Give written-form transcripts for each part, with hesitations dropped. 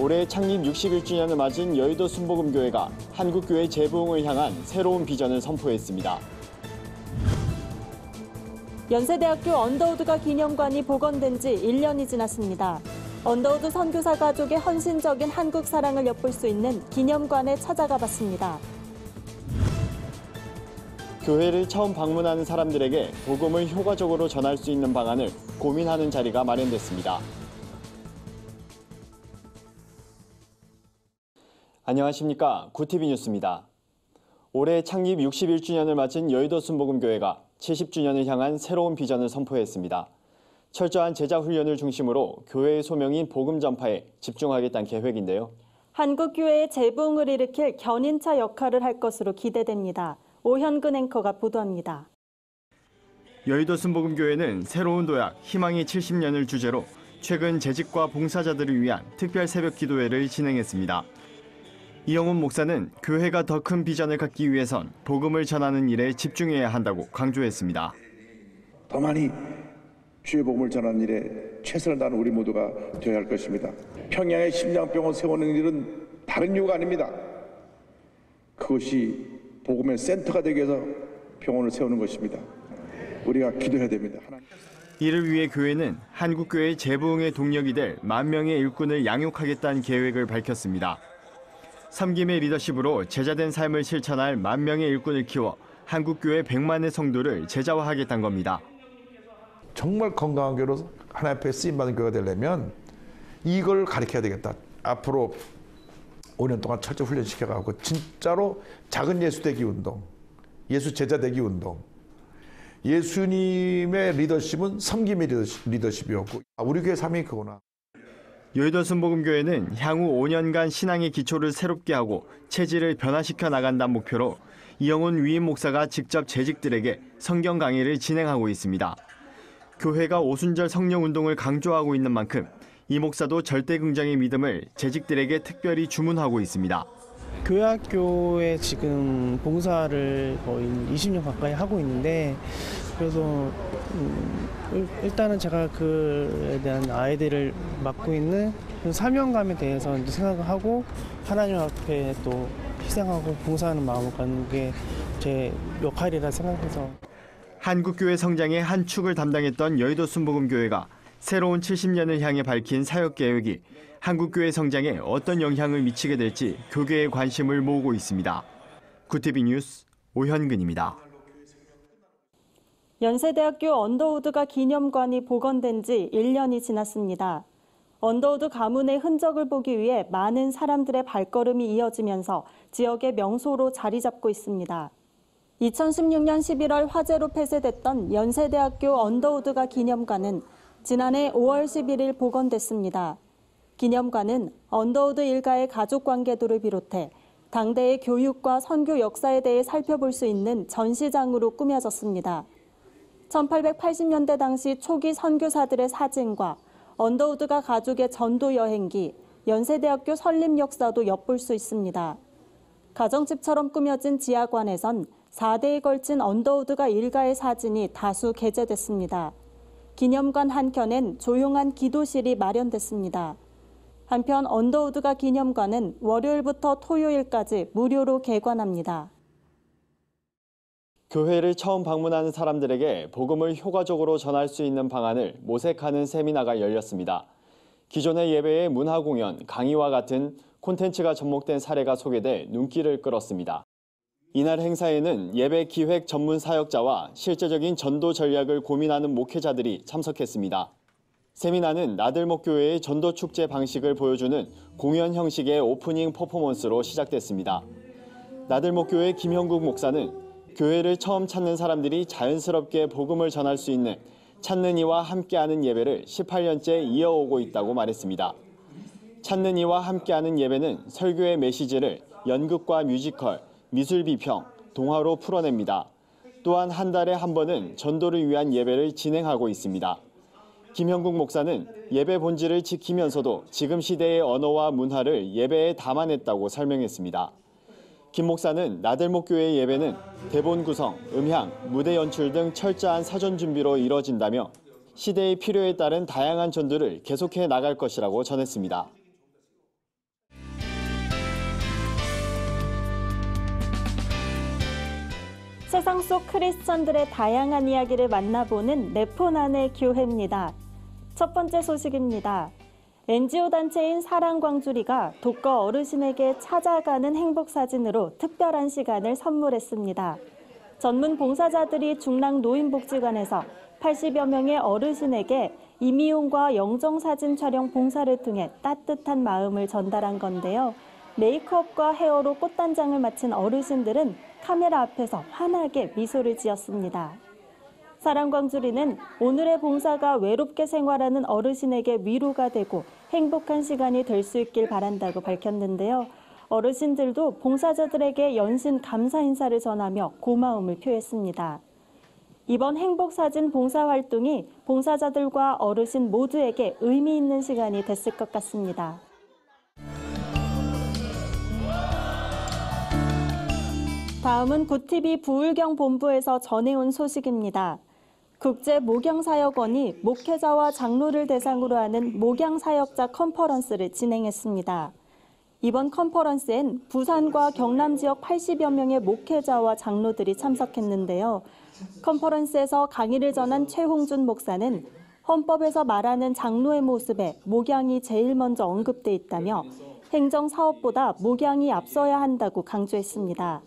올해 창립 61주년을 맞은 여의도 순복음교회가 한국교회 재부흥을 향한 새로운 비전을 선포했습니다. 연세대학교 언더우드가 기념관이 복원된 지 1년이 지났습니다. 언더우드 선교사 가족의 헌신적인 한국 사랑을 엿볼 수 있는 기념관에 찾아가 봤습니다. 교회를 처음 방문하는 사람들에게 복음을 효과적으로 전할 수 있는 방안을 고민하는 자리가 마련됐습니다. 안녕하십니까. 구티비 뉴스입니다. 올해 창립 61주년을 맞은 여의도 순복음교회가 70주년을 향한 새로운 비전을 선포했습니다. 철저한 제자 훈련을 중심으로 교회의 소명인 복음 전파에 집중하겠다는 계획인데요. 한국교회의 재부흥을 일으킬 견인차 역할을 할 것으로 기대됩니다. 오현근 앵커가 보도합니다. 여의도 순복음교회는 새로운 도약, 희망의 70년을 주제로 최근 재직과 봉사자들을 위한 특별 새벽 기도회를 진행했습니다. 이영훈 목사는 교회가 더 큰 비전을 갖기 위해선 복음을 전하는 일에 집중해야 한다고 강조했습니다. 더 많이 주의 복음을 전하는 일에 최선을 다하는 우리 모두가 되어야 할 것입니다. 평양에 심장병원 세우는 일은 다른 이유가 아닙니다. 그것이 복음의 센터가 되기 위해서 병원을 세우는 것입니다. 우리가 기도해야 됩니다. 이를 위해 교회는 한국교회 재부흥의 동력이 될 10,000명의 일꾼을 양육하겠다는 계획을 밝혔습니다. 섬김의 리더십으로 제자된 삶을 실천할 10,000명의 일꾼을 키워 한국교회 100만의 성도를 제자화하겠다는 겁니다. 정말 건강한 교회로 하나님 앞에 쓰임받은 교회가 되려면 이걸 가르쳐야 되겠다. 앞으로 5년 동안 철저히 훈련시켜가고 진짜로 작은 예수 되기 운동, 예수 제자 되기 운동, 예수님의 리더십은 섬김의 리더십이었고 우리 교회 삶이 그거나. 여의도 순복음교회는 향후 5년간 신앙의 기초를 새롭게 하고 체질을 변화시켜 나간다는 목표로 이영훈 위임 목사가 직접 재직들에게 성경 강의를 진행하고 있습니다. 교회가 오순절 성령 운동을 강조하고 있는 만큼 이 목사도 절대 긍정의 믿음을 재직들에게 특별히 주문하고 있습니다. 교회 학교에 지금 봉사를 거의 20년 가까이 하고 있는데 그래서 일단은 제가 그에 대한 아이들을 맡고 있는 그 사명감에 대해서 이제 생각을 하고 하나님 앞에 또 희생하고 봉사하는 마음을 갖는 게 제 역할이라 생각해서. 한국교회 성장의 한 축을 담당했던 여의도 순복음교회가 새로운 70년을 향해 밝힌 사역 계획이 한국교회 성장에 어떤 영향을 미치게 될지 교계의 관심을 모으고 있습니다. 구티비 뉴스 오현근입니다. 연세대학교 언더우드가 기념관이 복원된 지 1년이 지났습니다. 언더우드 가문의 흔적을 보기 위해 많은 사람들의 발걸음이 이어지면서 지역의 명소로 자리 잡고 있습니다. 2016년 11월 화재로 폐쇄됐던 연세대학교 언더우드가 기념관은 지난해 5월 11일 복원됐습니다. 기념관은 언더우드 일가의 가족관계도를 비롯해 당대의 교육과 선교 역사에 대해 살펴볼 수 있는 전시장으로 꾸며졌습니다. 1880년대 당시 초기 선교사들의 사진과 언더우드가 가족의 전도 여행기, 연세대학교 설립 역사도 엿볼 수 있습니다. 가정집처럼 꾸며진 지하관에선 4대에 걸친 언더우드가 일가의 사진이 다수 게재됐습니다. 기념관 한켠엔 조용한 기도실이 마련됐습니다. 한편 언더우드가 기념관은 월요일부터 토요일까지 무료로 개관합니다. 교회를 처음 방문하는 사람들에게 복음을 효과적으로 전할 수 있는 방안을 모색하는 세미나가 열렸습니다. 기존의 예배의 문화 공연, 강의와 같은 콘텐츠가 접목된 사례가 소개돼 눈길을 끌었습니다. 이날 행사에는 예배 기획 전문 사역자와 실제적인 전도 전략을 고민하는 목회자들이 참석했습니다. 세미나는 나들목교회의 전도 축제 방식을 보여주는 공연 형식의 오프닝 퍼포먼스로 시작됐습니다. 나들목교회 김형국 목사는 교회를 처음 찾는 사람들이 자연스럽게 복음을 전할 수 있는 찾는 이와 함께하는 예배를 18년째 이어오고 있다고 말했습니다. 찾는 이와 함께하는 예배는 설교의 메시지를 연극과 뮤지컬, 미술 비평, 동화로 풀어냅니다. 또한 한 달에 한 번은 전도를 위한 예배를 진행하고 있습니다. 김형국 목사는 예배 본질을 지키면서도 지금 시대의 언어와 문화를 예배에 담아냈다고 설명했습니다. 김 목사는 나들목교회의 예배는 대본 구성, 음향, 무대 연출 등 철저한 사전 준비로 이뤄진다며 시대의 필요에 따른 다양한 전도를 계속해 나갈 것이라고 전했습니다. 세상 속 크리스천들의 다양한 이야기를 만나보는 네포난의 교회입니다. 첫 번째 소식입니다. NGO 단체인 사랑광주리가 독거 어르신에게 찾아가는 행복사진으로 특별한 시간을 선물했습니다. 전문 봉사자들이 중랑 노인복지관에서 80여 명의 어르신에게 임의용과 영정사진 촬영 봉사를 통해 따뜻한 마음을 전달한 건데요. 메이크업과 헤어로 꽃단장을 마친 어르신들은 카메라 앞에서 환하게 미소를 지었습니다. 사랑광주리는 오늘의 봉사가 외롭게 생활하는 어르신에게 위로가 되고 행복한 시간이 될 수 있길 바란다고 밝혔는데요. 어르신들도 봉사자들에게 연신 감사 인사를 전하며 고마움을 표했습니다. 이번 행복사진 봉사활동이 봉사자들과 어르신 모두에게 의미 있는 시간이 됐을 것 같습니다. 다음은 구TV 부울경 본부에서 전해온 소식입니다. 국제목양사역원이 목회자와 장로를 대상으로 하는 목양사역자 컨퍼런스를 진행했습니다. 이번 컨퍼런스엔 부산과 경남 지역 80여 명의 목회자와 장로들이 참석했는데요. 컨퍼런스에서 강의를 전한 최홍준 목사는 헌법에서 말하는 장로의 모습에 목양이 제일 먼저 언급돼 있다며 행정사업보다 목양이 앞서야 한다고 강조했습니다.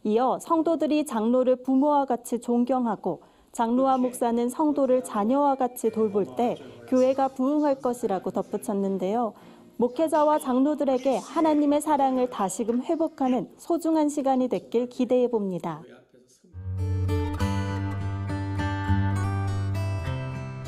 이어 성도들이 장로를 부모와 같이 존경하고 장로와 목사는 성도를 자녀와 같이 돌볼 때 교회가 부흥할 것이라고 덧붙였는데요. 목회자와 장로들에게 하나님의 사랑을 다시금 회복하는 소중한 시간이 됐길 기대해 봅니다.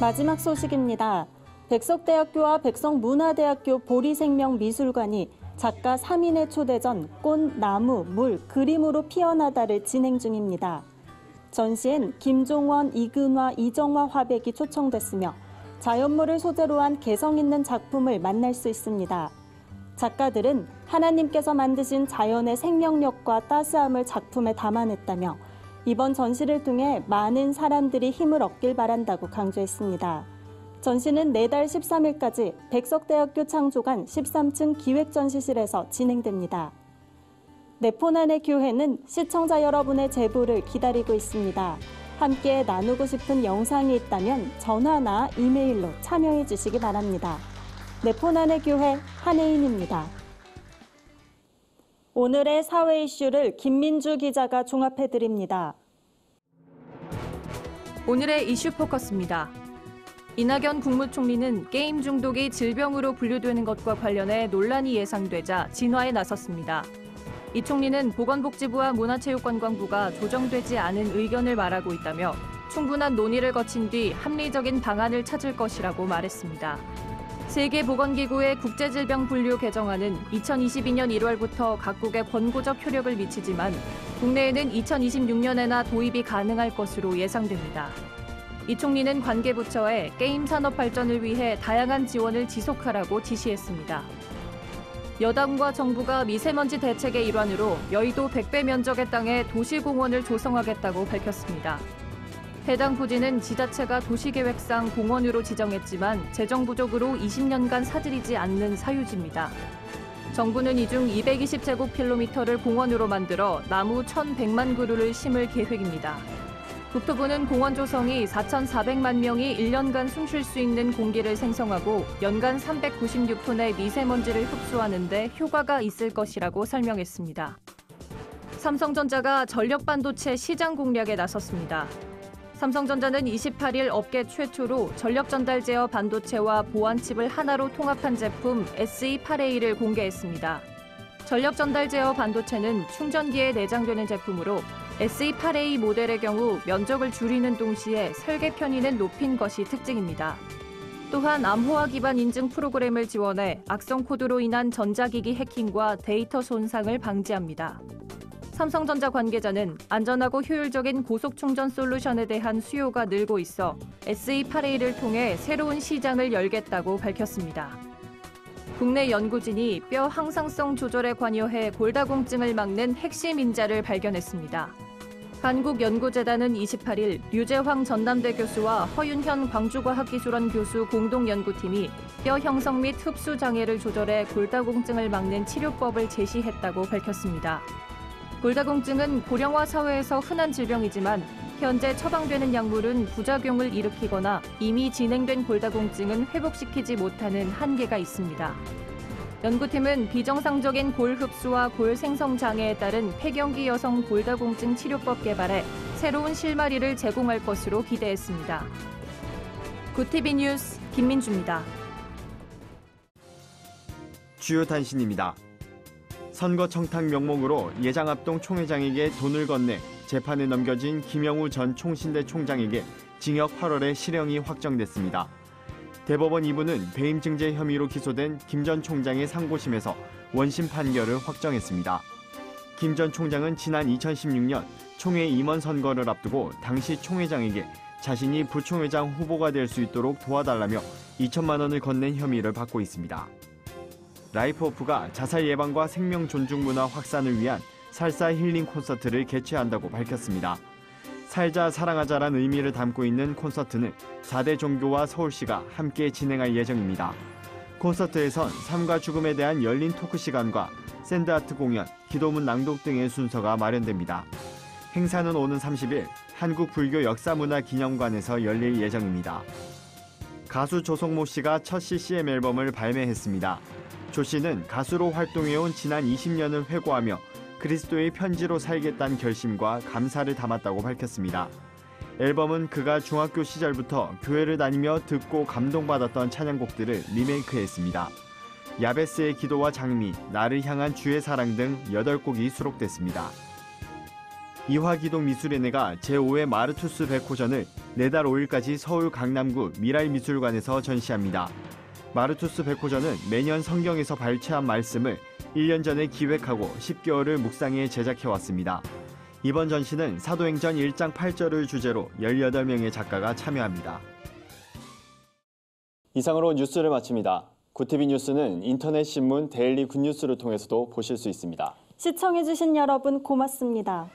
마지막 소식입니다. 백석대학교와 백석문화대학교 보리생명미술관이 작가 3인의 초대전 꽃, 나무, 물, 그림으로 피어나다를 진행 중입니다. 전시엔 김종원, 이근화, 이정화 화백이 초청됐으며 자연물을 소재로 한 개성 있는 작품을 만날 수 있습니다. 작가들은 하나님께서 만드신 자연의 생명력과 따스함을 작품에 담아냈다며 이번 전시를 통해 많은 사람들이 힘을 얻길 바란다고 강조했습니다. 전시는 내달 13일까지 백석대학교 창조관 13층 기획전시실에서 진행됩니다. 네포난의 교회는 시청자 여러분의 제보를 기다리고 있습니다. 함께 나누고 싶은 영상이 있다면 전화나 이메일로 참여해 주시기 바랍니다. 네포난의 교회 한혜인입니다. 오늘의 사회 이슈를 김민주 기자가 종합해 드립니다. 오늘의 이슈 포커스입니다. 이낙연 국무총리는 게임 중독이 질병으로 분류되는 것과 관련해 논란이 예상되자 진화에 나섰습니다. 이 총리는 보건복지부와 문화체육관광부가 조정되지 않은 의견을 말하고 있다며 충분한 논의를 거친 뒤 합리적인 방안을 찾을 것이라고 말했습니다. 세계보건기구의 국제질병 분류 개정안은 2022년 1월부터 각국에 권고적 효력을 미치지만 국내에는 2026년에나 도입이 가능할 것으로 예상됩니다. 이 총리는 관계부처에 게임 산업 발전을 위해 다양한 지원을 지속하라고 지시했습니다. 여당과 정부가 미세먼지 대책의 일환으로 여의도 100배 면적의 땅에 도시공원을 조성하겠다고 밝혔습니다. 해당 부지는 지자체가 도시계획상 공원으로 지정했지만 재정 부족으로 20년간 사들이지 않는 사유지입니다. 정부는 이 중 220제곱킬로미터를 공원으로 만들어 나무 1,100만 그루를 심을 계획입니다. 국토부는 공원 조성이 4,400만 명이 1년간 숨 쉴 수 있는 공기를 생성하고 연간 396톤의 미세먼지를 흡수하는 데 효과가 있을 것이라고 설명했습니다. 삼성전자가 전력반도체 시장 공략에 나섰습니다. 삼성전자는 28일 업계 최초로 전력전달 제어 반도체와 보안칩을 하나로 통합한 제품 SE8A를 공개했습니다. 전력전달 제어 반도체는 충전기에 내장되는 제품으로 SE8A 모델의 경우 면적을 줄이는 동시에 설계 편의는 높인 것이 특징입니다. 또한 암호화 기반 인증 프로그램을 지원해 악성 코드로 인한 전자기기 해킹과 데이터 손상을 방지합니다. 삼성전자 관계자는 안전하고 효율적인 고속 충전 솔루션에 대한 수요가 늘고 있어 SE8A를 통해 새로운 시장을 열겠다고 밝혔습니다. 국내 연구진이 뼈 항상성 조절에 관여해 골다공증을 막는 핵심 인자를 발견했습니다. 한국연구재단은 28일 류재황 전남대 교수와 허윤현 광주과학기술원 교수 공동연구팀이 뼈 형성 및 흡수 장애를 조절해 골다공증을 막는 치료법을 제시했다고 밝혔습니다. 골다공증은 고령화 사회에서 흔한 질병이지만 현재 처방되는 약물은 부작용을 일으키거나 이미 진행된 골다공증은 회복시키지 못하는 한계가 있습니다. 연구팀은 비정상적인 골 흡수와 골 생성 장애에 따른 폐경기 여성 골다공증 치료법 개발에 새로운 실마리를 제공할 것으로 기대했습니다. 구티비 뉴스 김민주입니다. 주요 단신입니다. 선거 청탁 명목으로 예장합동 총회장에게 돈을 건네 재판에 넘겨진 김영우 전 총신대 총장에게 징역 8월에 실형이 확정됐습니다. 대법원 2부는 배임 증제 혐의로 기소된 김 전 총장의 상고심에서 원심 판결을 확정했습니다. 김 전 총장은 지난 2016년 총회 임원 선거를 앞두고 당시 총회장에게 자신이 부총회장 후보가 될 수 있도록 도와달라며 2천만 원을 건넨 혐의를 받고 있습니다. 라이프오프가 자살 예방과 생명 존중 문화 확산을 위한 살사 힐링 콘서트를 개최한다고 밝혔습니다. 살자 사랑하자란 의미를 담고 있는 콘서트는 4대 종교와 서울시가 함께 진행할 예정입니다. 콘서트에선 삶과 죽음에 대한 열린 토크 시간과 샌드아트 공연, 기도문 낭독 등의 순서가 마련됩니다. 행사는 오는 30일 한국불교역사문화기념관에서 열릴 예정입니다. 가수 조성모 씨가 첫 CCM 앨범을 발매했습니다. 조 씨는 가수로 활동해온 지난 20년을 회고하며 그리스도의 편지로 살겠다는 결심과 감사를 담았다고 밝혔습니다. 앨범은 그가 중학교 시절부터 교회를 다니며 듣고 감동받았던 찬양곡들을 리메이크했습니다. 야베스의 기도와 장미, 나를 향한 주의 사랑 등 8곡이 수록됐습니다. 이화기동미술인회가 제5회 마르투스 백호전을 내달 5일까지 서울 강남구 미랄미술관에서 전시합니다. 마르투스 백호전은 매년 성경에서 발췌한 말씀을 1년 전에 기획하고 10개월을 묵상해 제작해왔습니다. 이번 전시는 사도행전 1장 8절을 주제로 18명의 작가가 참여합니다. 이상으로 뉴스를 마칩니다. 구티비 뉴스는 인터넷 신문 데일리 굿뉴스를 통해서도 보실 수 있습니다. 시청해주신 여러분 고맙습니다.